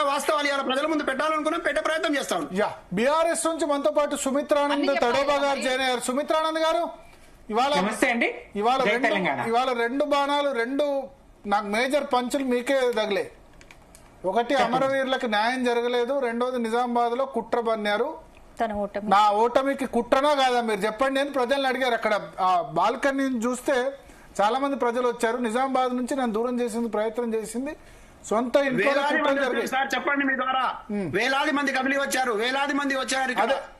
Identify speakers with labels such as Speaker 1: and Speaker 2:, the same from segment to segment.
Speaker 1: ఖచ్చితంగా వాస్తవాలు ఇవాళ ప్రజల ముందు పెట్టాలనుకున్నాం, పెట్టే ప్రయత్నం చేస్తాం.
Speaker 2: బీఆర్ఎస్ నుంచి మనతో పాటు సుమిత్రానంద్ తడోబా గారు జాయిన్ అయ్యారు. సుమిత్రానంద్ గారు, ఇవాళ రెండు బాణాలు, రెండు నాకు మేజర్ పంచులు మీకే తగిలే. ఒకటి, అమరవీరులకు న్యాయం జరగలేదు. రెండోది, నిజామాబాద్ లో కుట్ర బన్నారు. నా ఓటమికి కుట్రనా కాదా మీరు చెప్పండి అని ప్రజల్ని అడిగారు. అక్కడ ఆ బాల్కనీ చూస్తే చాలా మంది ప్రజలు వచ్చారు. నిజామాబాద్ నుంచి నన్ను దూరం చేసింది ప్రయత్నం చేసింది సొంత ఇంట్లో
Speaker 1: చెప్పండి. మీ ద్వారా వేలాది మంది కమిలీ వచ్చారు, వేలాది మంది వచ్చారు.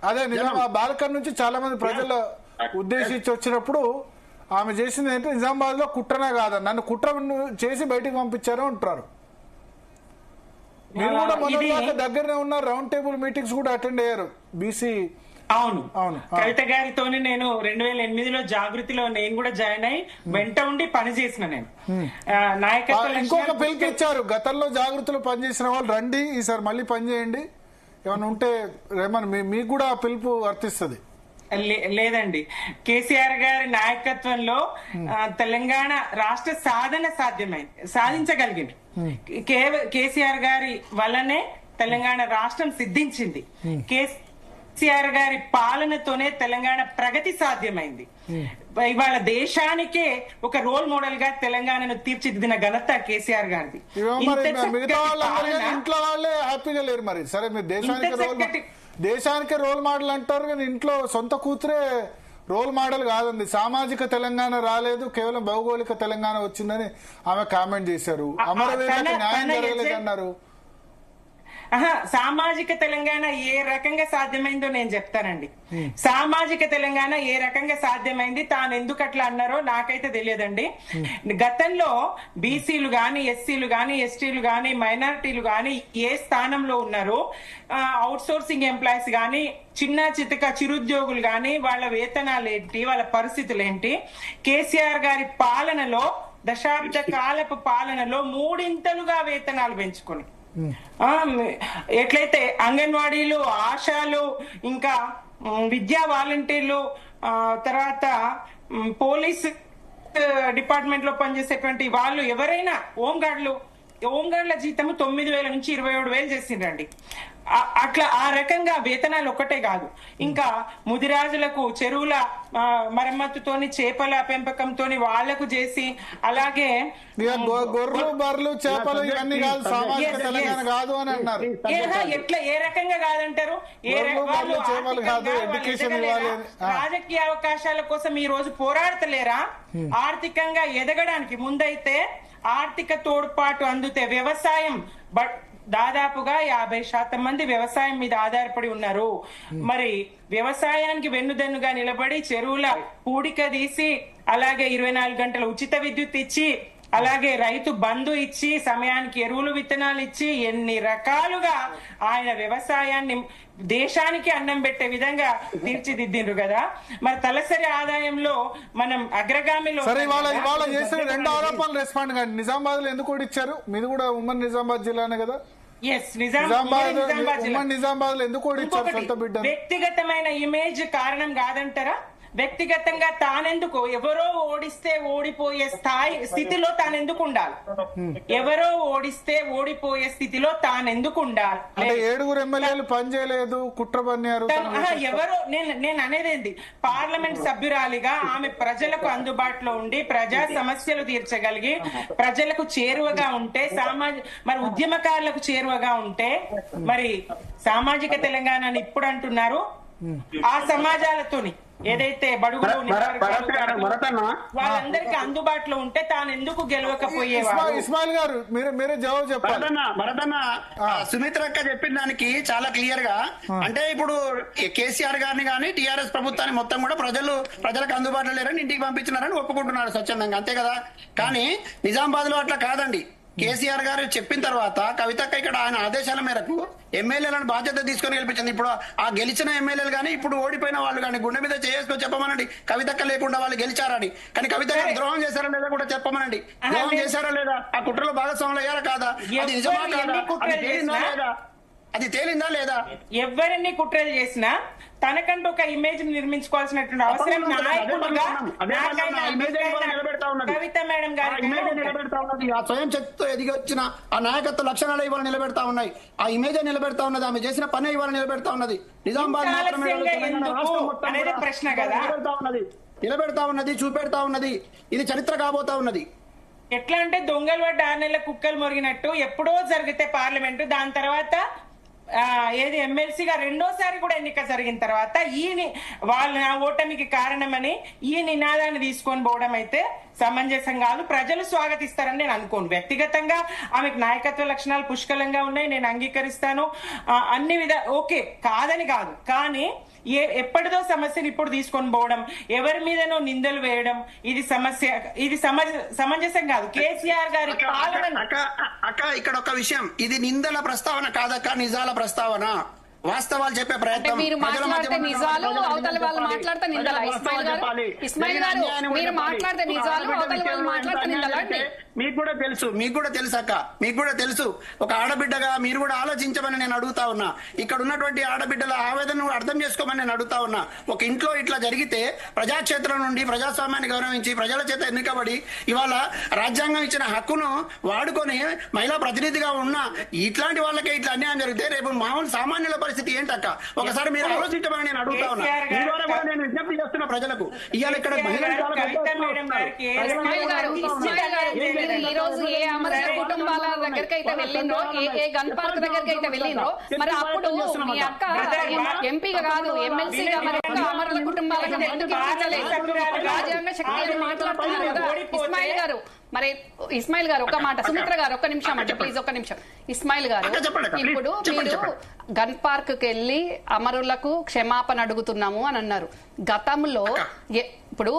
Speaker 2: అదే నిజామాబాద్ బాల్కనీ నుంచి చాలా మంది ప్రజలు ఉద్దేశించి వచ్చినప్పుడు ఆమె చేసింది ఏంటంటే నిజామాబాద్ లో కుట్రనా కాదా, నన్ను కుట్ర చేసి బయటికి పంపించారు అంటారు. మీరు కూడా మొదటి దగ్గరనే ఉన్న రౌండ్ టేబుల్ మీటింగ్స్ కూడా అటెండ్ అయ్యారు బీసీ.
Speaker 3: అవును, కవిత గారితో నేను 2008లో జాగృతిలో నేను కూడా జాయిన్ అయ్యి వెంట ఉండి పని చేసిన. నేను నాయకత్వం
Speaker 2: ఇంకొక పిలుపు ఇచ్చారు, గతంలో జాగృతిలో పనిచేసిన వాళ్ళు రండి, ఈసారి మళ్ళీ పనిచేయండి, ఏమైనా ఉంటే మీకు కూడా ఆ పిలుపు వర్తిస్తుంది.
Speaker 3: లేదండి, కేసీఆర్ గారి నాయకత్వంలో తెలంగాణ రాష్ట్ర సాధన సాధించగలిగింది. కేసీఆర్ గారి వల్లనే తెలంగాణ రాష్ట్రం సిద్ధించింది. కేసీఆర్ గారి పాలనతోనే తెలంగాణ ప్రగతి సాధ్యమైంది. ఇవాళ దేశానికే ఒక రోల్ మోడల్ గా తెలంగాణను తీర్చిదిద్దిన ఘనత కేసీఆర్ గారిది.
Speaker 2: ఇంట్లో వాళ్ళే హ్యాపీగా లేరు మరి. సరే, మీరు దేశానికే రోల్ మోడల్ అంటారు కానీ ఇంట్లో సొంత కూతురే రోల్ మోడల్ కాదండి. సామాజిక తెలంగాణ రాలేదు, కేవలం భౌగోళిక తెలంగాణ వచ్చిందని ఆమె కామెంట్ చేశారు. అమరవీరులకు న్యాయం జరగలేదు అన్నారు.
Speaker 3: సామాజిక తెలంగాణ ఏ రకంగా సాధ్యమైందో నేను చెప్తానండి. సామాజిక తెలంగాణ ఏ రకంగా సాధ్యమైంది, తాను ఎందుకు అట్లా అన్నారో నాకైతే తెలియదండి. గతంలో బీసీలు గాని, ఎస్సీలు గాని, ఎస్టీలు గాని, మైనారిటీలు గాని ఏ స్థానంలో ఉన్నారు, అవుట్ సోర్సింగ్ ఎంప్లాయీస్ గాని, చిన్న చితక చిరుద్యోగులు గాని, వాళ్ళ వేతనాలు ఏంటి, వాళ్ళ పరిస్థితులు ఏంటి, కేసీఆర్ గారి పాలనలో దశాబ్ద కాలపు పాలనలో 3 వేతనాలు పెంచుకొని, ఎట్లయితే అంగన్వాడీలు, ఆశాలు, ఇంకా విద్యా వాలంటీర్లు, తర్వాత పోలీస్ డిపార్ట్మెంట్ లో పనిచేసేటువంటి వాళ్ళు ఎవరైనా, హోంగార్డుల జీతము 9,000 నుంచి 27,000 చేసిండ్రండి. అట్లా ఆ రకంగా వేతనాలు ఒక్కటే కాదు, ఇంకా ముదిరాజులకు చెరువుల మరమ్మతుతోని, చేపల పెంపకంతోని వాళ్లకు చేసి, అలాగే
Speaker 2: గొర్రెలు, బర్రెలు, చేపలు ఇవన్నీ కాదు, సామాజిక తెలంగాణ కాదు అని అన్నారు.
Speaker 3: ఎట్లా ఏ రకంగా కాదంటారు? రాజకీయ అవకాశాల కోసం ఈ రోజు పోరాడతలేరా? ఆర్థికంగా ఎదగడానికి ముందైతే ఆర్థిక తోడ్పాటు అందుతే వ్యవసాయం, దాదాపుగా 50% మంది వ్యవసాయం మీద ఆధారపడి ఉన్నారు. మరి వ్యవసాయానికి వెన్నుదన్నుగా నిలబడి చెరువుల పూడిక తీసి, అలాగే 24 గంటల ఉచిత విద్యుత్ ఇచ్చి, అలాగే రైతు బంధు ఇచ్చి, సమయానికి ఎరువులు విత్తనాలు ఇచ్చి, ఎన్ని రకాలుగా ఆయన వ్యవసాయాన్ని దేశానికి అన్నం పెట్టే విధంగా తీర్చిదిద్దిండ్రు కదా. మరి తలసరి ఆదాయంలో మనం అగ్రగామిలో.
Speaker 2: రెండు ఆరోపణలు రెస్పాండ్ కానీ నిజామాబాద్ లో ఎందుకు ఓడిచ్చారు? మీది కూడా ఉమ్మడి నిజామాబాద్ జిల్లానే కదా. నిజామాబాద్ లో ఎందుకు ఓడిచ్చారు? సొంత బిడ్డ
Speaker 3: వ్యక్తిగతమైన ఇమేజ్ కారణం కాదంటారా? వ్యక్తిగతంగా తానెందుకు, ఎవరో ఓడిస్తే ఓడిపోయే స్థితిలో తానెందుకు ఉండాలి? ఎవరో ఓడిస్తే ఓడిపోయే స్థితిలో తానెందుకు ఉండాలి?
Speaker 2: 7 ఎమ్మెల్యేలు పనిచేయలేదు, కుట్ర పన్నారు.
Speaker 3: ఎవరో నేను అనేదేంది, పార్లమెంట్ సభ్యురాలిగా ఆమె ప్రజలకు అందుబాటులో ఉండి ప్రజా సమస్యలు తీర్చగలిగి ప్రజలకు చేరువగా ఉంటే, మరి ఉద్యమకారులకు చేరువగా ఉంటే, మరి సామాజిక తెలంగాణని ఇప్పుడు అంటున్నారు. ఆ సమాజాలతోని ఏదైతే బడుగులు వాళ్ళందరికీ అందుబాటులో ఉంటే తాను ఎందుకు గెలవకపోయేవాడు?
Speaker 2: ఇస్మాయిల్ గారు మీరే జవాబు చెప్పాలి.
Speaker 1: భరతన్న, సుమిత్ర అక్క చెప్పిన దానికి చాలా క్లియర్ గా, అంటే ఇప్పుడు కేసీఆర్ గారిని కానీ టీఆర్ఎస్ ప్రభుత్వాన్ని మొత్తం కూడా ప్రజలకు అందుబాటులో లేరని ఇంటికి పంపించినారని ఒప్పుకుంటున్నారు స్వచ్ఛందంగా, అంతే కదా. కానీ నిజామాబాద్ లో అట్లా కాదండి. కేసీఆర్ గారు చెప్పిన తర్వాత కవితక్క ఇక్కడ ఆయన ఆదేశాల మేరకు ఎమ్మెల్యేలను బాధ్యత తీసుకొని గెలిపించింది. ఇప్పుడు ఆ గెలిచిన ఎమ్మెల్యేలు కానీ ఇప్పుడు ఓడిపోయిన వాళ్ళు కానీ గుండె మీద చేసుకొని చెప్పమనండి, కవితక్క లేకుండా వాళ్ళు గెలిచారని. కానీ కవితక్క ద్రోహం చేశారా లేదా కూడా చెప్పమనండి. ద్రోహం చేశారా లేదా, ఆ కుట్రలో భాగస్వాములు అయ్యారా కాదా, అది నిజమా కాదా, అది లేదా? అది తేలిందా లేదా?
Speaker 3: ఎవరిని కుట్రలు చేసినా తనకంటూ ఒక ఇమేజ్ నిర్మించుకోవాల్సినటువంటి అవసరం నాయకుడుగా కవిత మేడం గారి
Speaker 1: నిలబెడతా ఉన్నది. ఆ స్వయం శక్తితో ఎదిగి వచ్చిన ఆ నాయకత్వ లక్షణాలు ఇవాళ నిలబెడతా ఉన్నాయి. ఆ ఇమేజ్ నిలబెడతా ఉన్నది. ఆమె చేసిన పని ఇవాళ నిలబెడతా ఉన్నది. నిజామాబాద్
Speaker 3: అనేది ప్రశ్న కదా,
Speaker 1: నిలబెడతా ఉన్నది, చూపెడతా ఉన్నది. ఇది చరిత్ర కాబోతా ఉన్నది.
Speaker 3: ఎట్లా అంటే దొంగలు పడ్డ 6 నెలల కుక్కలు మొరిగినట్టు ఎప్పుడో జరిగితే పార్లమెంటు, దాని తర్వాత ఏది ఎమ్మెల్సీగా రెండోసారి కూడా ఎన్నిక జరిగిన తర్వాత వాళ్ళ నా ఓటమికి కారణమని ఈ నినాదాన్ని తీసుకొని పోవడం అయితే సమంజసం కాదు. ప్రజలు స్వాగతిస్తారని నేను అనుకోను. వ్యక్తిగతంగా ఆమెకు నాయకత్వ లక్షణాలు పుష్కలంగా ఉన్నాయి, నేను అంగీకరిస్తాను. అన్ని ఓకే కాదని కాదు, కానీ ఎప్పటిదో సమస్యను ఇప్పుడు తీసుకొని పోవడం, ఎవరి మీదనో నిందలు వేయడం, ఇది సమస్య, ఇది సమంజసం కాదు. కేసీఆర్ గారి
Speaker 1: అక్క ఇక్కడ ఒక విషయం, ఇది నిందల ప్రస్తావన కాదక్క, నిజాల ప్రస్తావన. వాస్తవాలు చెప్పే ప్రయత్నం.
Speaker 4: మీరు మాట్లాడితే నిజాలు, అవతల వాళ్ళు మాట్లాడితే నిందల. ఇస్మాయిల్ గారు మీరు మాట్లాడితే నిజాలు, అవతల వాళ్ళు మాట్లాడితే నిందల.
Speaker 1: మీకు కూడా తెలుసు అక్క, మీకు కూడా తెలుసు. ఒక ఆడబిడ్డగా మీరు కూడా ఆలోచించమని నేను అడుగుతా ఉన్నా. ఇక్కడ ఉన్నటువంటి ఆడబిడ్డల ఆవేదనను అర్థం చేసుకోమని నేను అడుగుతా ఉన్నా. ఒక ఇంట్లో ఇట్లా జరిగితే ప్రజాక్షేత్రం నుండి ప్రజాస్వామ్యాన్ని గౌరవించి ప్రజల చేత ఎన్నికబడి ఇవాళ రాజ్యాంగం ఇచ్చిన హక్కును వాడుకొని మహిళా ప్రతినిధిగా ఉన్న ఇట్లాంటి వాళ్ళకే ఇట్లా అన్యాయం జరిగితే రేపు మామూలు సామాన్యుల పరిస్థితి ఏంటక్క? ఒకసారి మీరు ఆలోచించమని నేను అడుగుతా ఉన్నా. మీ ద్వారా కూడా నేను విజ్ఞప్తి చేస్తున్నా ప్రజలకు. ఇవాళ ఇక్కడ
Speaker 4: ఈ రోజు ఏ అమరుల కుటుంబాల దగ్గరికి అయితే వెళ్ళిండ్రో, ఏ గన్ పార్క్ దగ్గరికి అయితే వెళ్ళిండ్రో, మరి అప్పుడు మీ అక్క ఎంపీగా కాదు ఎమ్మెల్సీగా మరి అమరుల కుటుంబాలకు ఎందుకు ఇవ్వలేదు? రాజ్యాంగ శక్తి మాట్లాడుతున్నారు కదా ఇస్మాయిల్ గారు. మరి ఇస్మాయిల్ గారు ఒక మాట, సుమిత్ర గారు ఒక్క నిమిషం అంటే ప్లీజ్ ఒక్క నిమిషం. ఇస్మాయిల్ గారు, ఇప్పుడు మీరు గన్ పార్క్ కి వెళ్ళి అమరులకు క్షమాపణ అడుగుతున్నాము అని అన్నారు. గతంలో ఇప్పుడు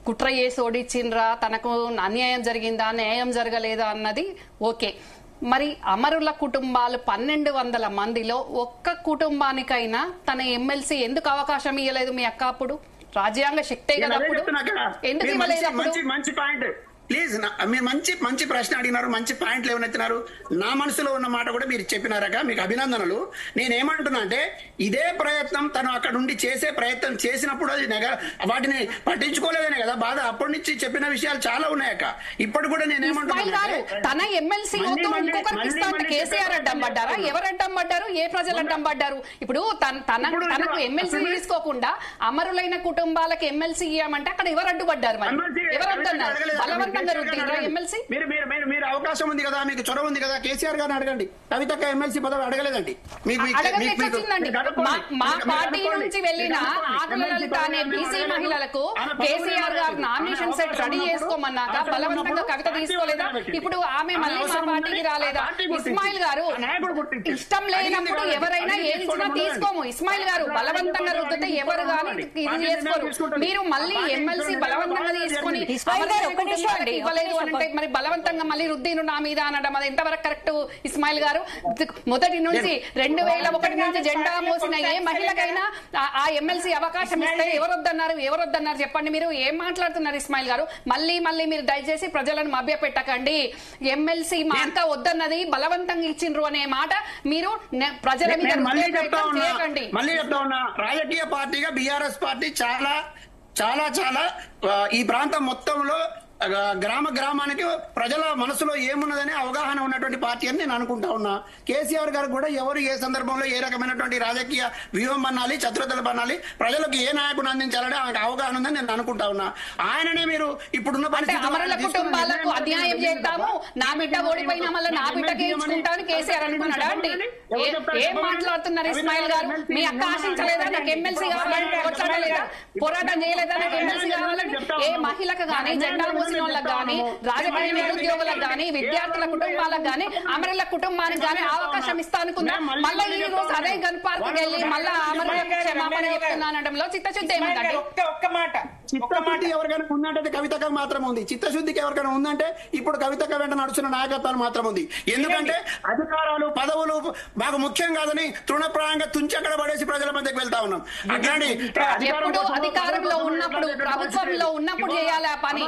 Speaker 4: కుట్ర చేసి ఓడిచ్చిండ్రా, తనకు అన్యాయం జరిగిందా, న్యాయం జరగలేదా అన్నది ఓకే. మరి అమరుల కుటుంబాలు 1200 మందిలో ఒక్క కుటుంబానికైనా తన ఎమ్మెల్సీ ఎందుకు అవకాశం ఇవ్వలేదు మీ అక్క? అప్పుడు రాజ్యాంగ శక్తే కదా, అప్పుడు ఎందుకు ఇవ్వలేదు?
Speaker 1: మంచి పాయింట్ ప్లీజ్. మీరు మంచి ప్రశ్న అడిగినారు, మంచి పాయింట్లు ఏమనెత్తినారు. నా మనసులో ఉన్న మాట కూడా మీరు చెప్పినారక, మీకు అభినందనలు. నేనేమంటున్నా అంటే ఇదే ప్రయత్నం తను అక్కడ ఉండి చేసే ప్రయత్నం చేసినప్పుడు అది వాటిని పట్టించుకోలేదనే కదా బాధ. అప్పటి నుంచి చెప్పిన విషయాలు చాలా ఉన్నాయక్క. ఇప్పుడు కూడా నేనేమంటున్నా,
Speaker 4: తన ఎమ్మెల్సీ కేసీఆర్ అడ్డం పడ్డారా? ఎవరు అడ్డం పడ్డారు? ఏ ప్రజలు అడ్డం పడ్డారు? ఇప్పుడు తనకు ఎమ్మెల్సీ తీసుకోకుండా అమరులైన కుటుంబాలకు ఎమ్మెల్సీ ఇవ్వమంటే అక్కడ ఎవరు అడ్డుపడ్డారు? మరి ఎవరు అడ్డున్నారు?
Speaker 1: మీరు అవకాశం ఉంది కదా, మీకు చొరవ ఉంది కదా, కేసీఆర్ గారిని అడగండి. కవితక్క ఎమ్మెల్సీ పదవి అడగలేదండి.
Speaker 4: మా పార్టీ నుంచి వెళ్ళిన ఆకుల లలిత అనే బీసీ మహిళలకు కేసీఆర్ గారు నామినేషన్ సెట్ రెడీ చేసుకోమన్నాక బలవంతంగా కవిత తీసుకోలేదా? ఇప్పుడు ఆమె మళ్ళీ మా పార్టీకి రాలేదా? ఇస్మాయిల్ గారు, ఇష్టం లేనప్పుడు ఎవరైనా ఏది ఇచ్చినా తీసుకోము. ఇస్మాయిల్ గారు, బలవంతంగా రుద్దితే ఎవరు గాని ఇది చేసుకోరు. మీరు మళ్ళీ ఎమ్మెల్సీ బలవంతంగా తీసుకొని ఇవ్వలేదు అంటే మరి బలవంతంగా మళ్ళీ రుద్దీను నా మీద అనడం అది ఎంతవరకు కరెక్ట్? ఇస్మాయిల్ గారు, మొదటి నుంచి 2001 నుంచి జెండా మోసిన ఏ మహిళకైనా ఆ ఎమ్మెల్సీ అవకాశం ఇస్తే ఎవరొద్దన్నారు చెప్పండి. మీరు ఏం మాట్లాడుతున్నారు ఇస్మాయిల్ గారు? మళ్ళీ మీరు దయచేసి ప్రజలను మభ్య పెట్టకండి. ఎమ్మెల్సీ మా అక్క వద్దన్నది బలవంతంగా ఇచ్చిండ్రు అనే మాట మీరు ప్రజల మీద చేయకండి.
Speaker 1: మళ్ళీ చెప్తా ఉన్నా, రాజకీయ పార్టీగా బీఆర్ఎస్ పార్టీ చాలా చాలా చాలా ఈ ప్రాంతం మొత్తంలో గ్రామానికి ప్రజల మనసులో ఏమున్నదనే అవగాహన ఉన్నటువంటి పార్టీ అని నేను అనుకుంటా ఉన్నా. కేసీఆర్ గారు కూడా ఎవరు ఏ సందర్భంలో ఏ రకమైనటువంటి రాజకీయ వ్యూహం అనాలి, చతురతలు అనాలి, ప్రజలకు ఏ నాయకుడు అందించాలని ఆయనకు అవగాహన ఉందని నేను అనుకుంటా ఉన్నా. ఆయననే మీరు ఇప్పుడున్న
Speaker 4: అమరుల కుటుంబాలకు అన్యాయం చేస్తాము, నా బిడ్డ ఓడిపోయినా మళ్ళీ నా బిడ్డకి ఇచ్చుకుంటాను కేసీఆర్ అనుకున్నాడా అండి? ఏం మాట్లాడుతున్నారు ఇస్మాయిల్ గారు? మీ అక్క ఆశించలేదా నాకు ఎమ్మెల్సీ కావాలని? కొట్లాడలేదా? పోరాటం చేయలేదా నాకు ఎమ్మెల్సీ కావాలని? ఏ మహిళకు గానీ, జెండా వాళ్ళకి గానీ, రాజకీయ నిరుద్యోగులకు గానీ, విద్యార్థుల కుటుంబాలకు గానీ, అమరుల కుటుంబానికి గానీ అవకాశం ఇస్తా అనుకుందా? మళ్ళీ ఈ రోజు అదే గన్ పార్క్ వెళ్ళి మళ్ళా అమరులకు క్షమాపణ చెప్తున్నానడంలో చిత్తశుద్ధి ఏమిటంటే?
Speaker 3: ఒక్క మాట
Speaker 1: చిత్తశుద్ధి ఎవరికైనా ఉందంటే కవితకు మాత్రం ఉంది. చిత్తశుద్ధికి ఎవరికైనా ఉందంటే ఇప్పుడు కవితక వెంట నడుచున్న నాయకత్వాలు మాత్రం ఉంది. ఎందుకంటే అధికారాలు పదవులు మాకు ముఖ్యం కాదని తృణప్రాయంగా తుంచక్కడ పడేసి ప్రజల మధ్యకి వెళ్తా ఉన్నాం. అట్లాంటి
Speaker 4: అధికారంలో ఉన్నప్పుడు ప్రభుత్వంలో ఉన్నప్పుడు చేయాలి ఆ పని.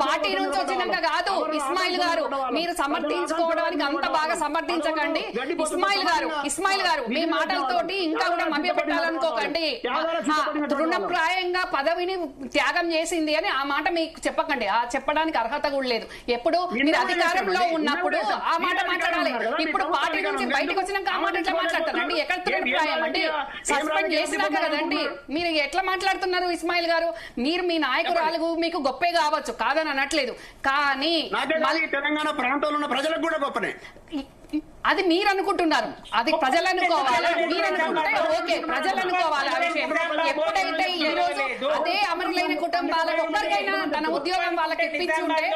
Speaker 4: పార్టీ నుంచి వచ్చినాక కాదు ఇస్మాయిల్ గారు, మీరు సమర్థించుకోవడానికి అంత బాగా సమర్థించకండి. ఇస్మాయిల్ గారు మీ మాటలతోటి ఇంకా కూడా మభ్య పెట్టాలనుకోకండి. తృణప్రాయంగా పదవిని త్యాగం చేసింది అని ఆ మాట మీకు చెప్పకండి. ఆ చెప్పడానికి అర్హత కూడా లేదు. ఎప్పుడు మీరు అధికారంలో ఉన్నప్పుడు ఆ మాట మాట్లాడాలి. ఇప్పుడు పార్టీ నుంచి బయటకు వచ్చినాక ఆ మాట ఎట్లా మాట్లాడతారండి? ఎక్కడ తృణప్రాయం అండి? సస్పెండ్ చేసినాక కదండి. మీరు ఎట్లా మాట్లాడుతున్నారు ఇస్మాయిల్ గారు? మీరు మీ నాయకురాలు మీకు గొప్పే కావచ్చు, కాదని అనట్లేదు, కానీ
Speaker 1: తెలంగాణ ప్రాంతంలో ఉన్న ప్రజలకు కూడా గొప్పనే.
Speaker 4: అది మీరు అనుకుంటున్నారు, అది ప్రజలు అనుకోవాలి. మీరు అనుకుంటే ఓకే, ప్రజలు అనుకోవాలి ఆ విషయం. ఎప్పుడైతే ఈ రోజు అదే అమరులైన కుటుంబాలకు ఒక్కరికైనా తన ఉద్యోగం వాళ్ళకి ఇప్పించి ఉంటే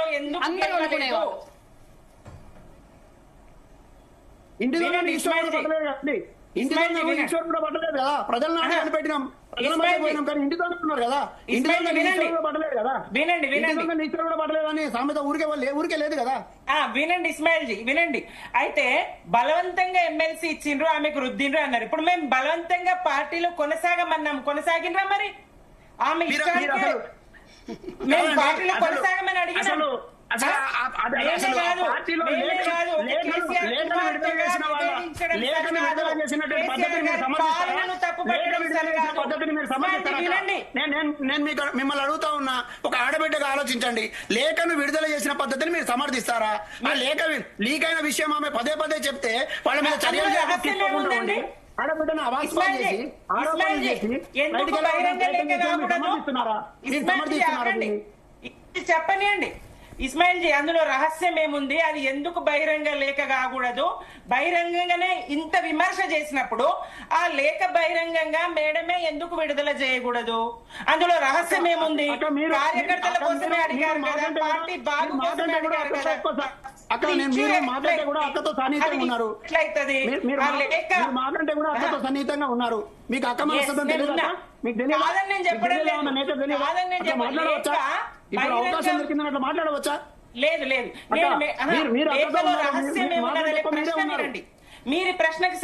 Speaker 4: అందరూ అనుకునేవారు.
Speaker 1: ఇంటి ఈశ్వర్ కూడా పట్టలేదు కదా, ప్రజలను కనిపెట్టినాం, పోయినాం, కానీ ఇంటితో ఉన్నారు కదా, పట్టలేదు కదా, ఈశ్వర్ కూడా పట్టలేదని సామెత ఊరికే లేదు కదా.
Speaker 3: వినండి ఇస్మాయిల్ జీ, వినండి. అయితే బలవంతంగా ఎమ్మెల్సీ ఇచ్చిండ్రు, ఆమెకు రుద్దిండ్రు అన్నారు. ఇప్పుడు మేము బలవంతంగా పార్టీలో కొనసాగమన్నాం, కొనసాగినరా? మరి ఆమె మేము పార్టీలో కొనసాగమని అడిగినాం.
Speaker 1: మిమ్మల్ని అడుగుతా ఉన్నా, ఒక ఆడబిడ్డగా ఆలోచించండి. లేఖను విడుదల చేసిన పద్ధతిని మీరు సమర్థిస్తారా? ఆ లేఖ లీక్ అయిన విషయం ఆమె పదే పదే చెప్తే వాళ్ళ మీద చర్యలు ఆడబిడ్డను అవాస్తవం చేసి ఆరోపణలు చేసి
Speaker 3: చెప్పనియండి ఇస్మాయిల్ జీ, అందులో రహస్యం ఏముంది? అది ఎందుకు బహిరంగ లేఖ కాకూడదు? బహిరంగంగానే ఇంత విమర్శ చేసినప్పుడు ఆ లేఖ బహిరంగంగా మేడమే ఎందుకు విడుదల చేయకూడదు? అందులో రహస్యం ఏముంది? కార్యకర్తల కోసమే అడిగారు కదా, పార్టీ బాగు కోసమే అడిగారు కదా.
Speaker 1: అక్కతో సన్నిహితంగా ఉన్నారు, మాకంటే కూడా అక్కతో సన్నిహితంగా ఉన్నారు. మీకు అక్క మనస్తత్వం తెలియదు, మీకు తెలియదు, మాట్లాడవచ్చా? ఇప్పుడు అవకాశం దొరికిందన్నట్లు మాట్లాడవచ్చా?
Speaker 3: లేదు లేదు, మీరు ప్రశ్నకి